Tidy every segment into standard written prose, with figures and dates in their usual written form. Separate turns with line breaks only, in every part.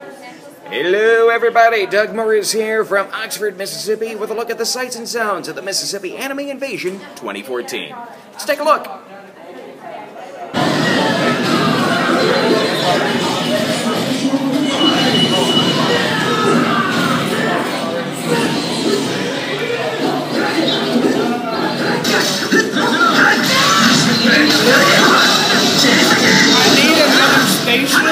Hello everybody, Doug Morris here from Oxford, Mississippi with a look at the sights and sounds of the Mississippi Anime Invasion 2014. Let's take a look.
I need another station.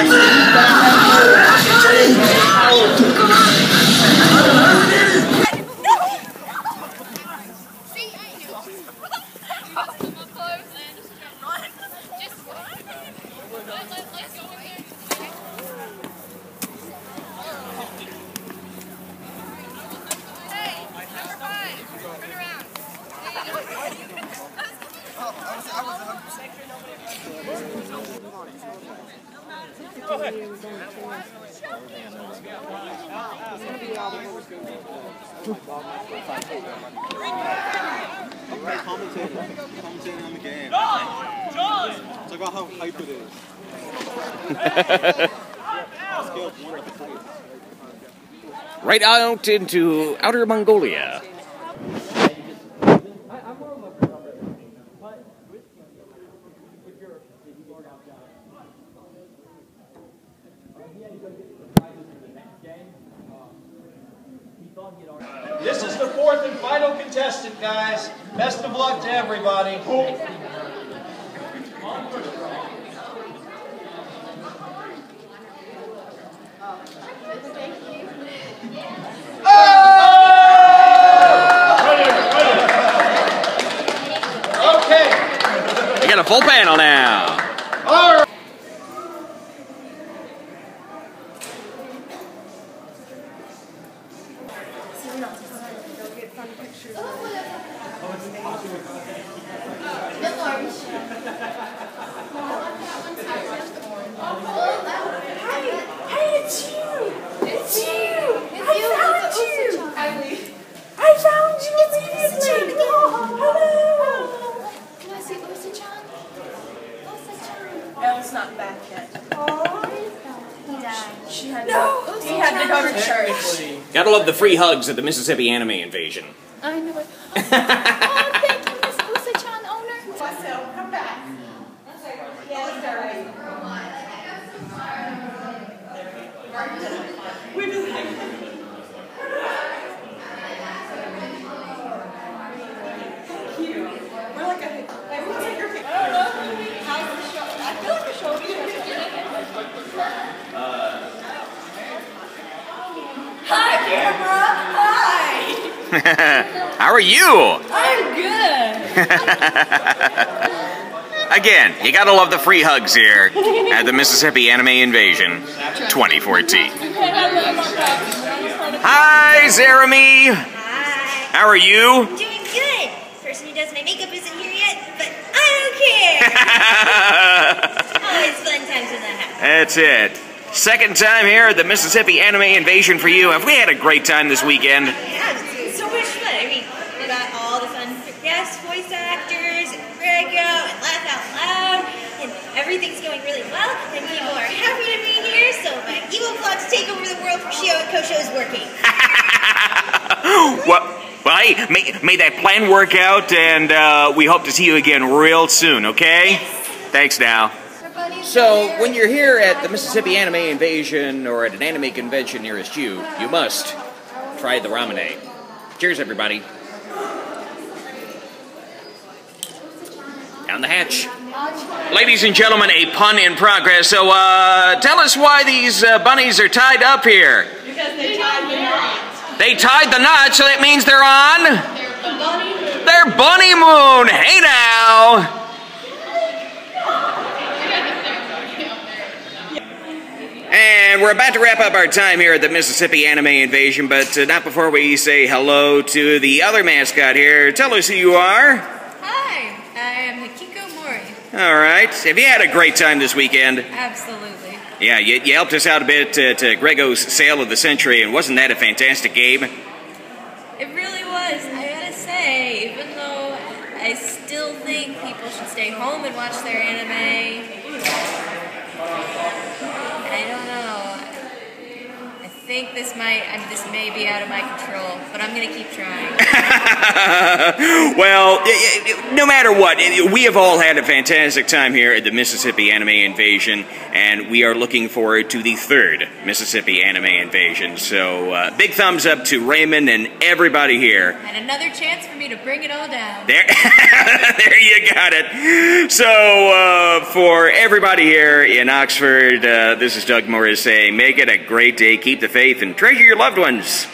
Commentating on the game. Talk about how hype it is.
Right out into Outer Mongolia.
This is the fourth and final contestant, guys. Best of luck to everybody.
We got a full panel now.
All right.
Elle's not back yet. He died. He had to go to church.
Gotta love the free hugs at the Mississippi Anime Invasion.
I know it. Oh, thank you, Miss Usa-chan, owner.
So, come back. Yes, sir. Thank you. We're like a... Wait, we'll take your picture. I don't know. How's the show? I feel like the show will be Hi, camera. Hi.
How are you?
I'm good.
Again, you gotta love the free hugs here at the Mississippi Anime Invasion 2014. Hi, Jeremy.
Hi.
How are you?
Doing good. The person who does my makeup isn't here yet, but I don't care. Always fun times when that happens.
That's it. Second time here at the Mississippi Anime Invasion for you. Have we had a great time this weekend?
Yeah, it's so much fun. I mean, we got all the fun guest voice actors and Grego and Laugh Out Loud, and everything's going really well, and people are happy to be here, so my evil plot to take over the world for Shio and Kosho is working.
Well, hey, may that plan work out, and we hope to see you again real soon, okay?
Yes.
Thanks now. So, when you're here at the Mississippi Anime Invasion or at an anime convention nearest you, you must try the ramen. Cheers, everybody. Down the hatch. Ladies and gentlemen, a pun in progress. So, tell us why these bunnies are tied up here.
Because they tied the knot.
They tied the knot, so that means they're on? Their bunny moon. Hey now. And we're about to wrap up our time here at the Mississippi Anime Invasion, but not before we say hello to the other mascot here. Tell us who you are.
Hi, I am Hikiko Mori.
All right. Have you had a great time this weekend?
Absolutely.
Yeah, you helped us out a bit to Grego's Sale of the Century, and wasn't that a fantastic game?
It really was. I gotta say, even though I still think people should stay home and watch their anime, I don't know.
this may be out of my control, but I'm gonna keep trying.
Well, no matter what, we have all had a fantastic time here at the Mississippi Anime Invasion, and we are looking forward to the 3rd Mississippi Anime Invasion. So, big thumbs up to Raymond and everybody here.
And another chance for me to bring it all down.
There, there you got it. So, for everybody here in Oxford, this is Doug Morris saying, make it a great day, keep the faith, and treasure your loved ones.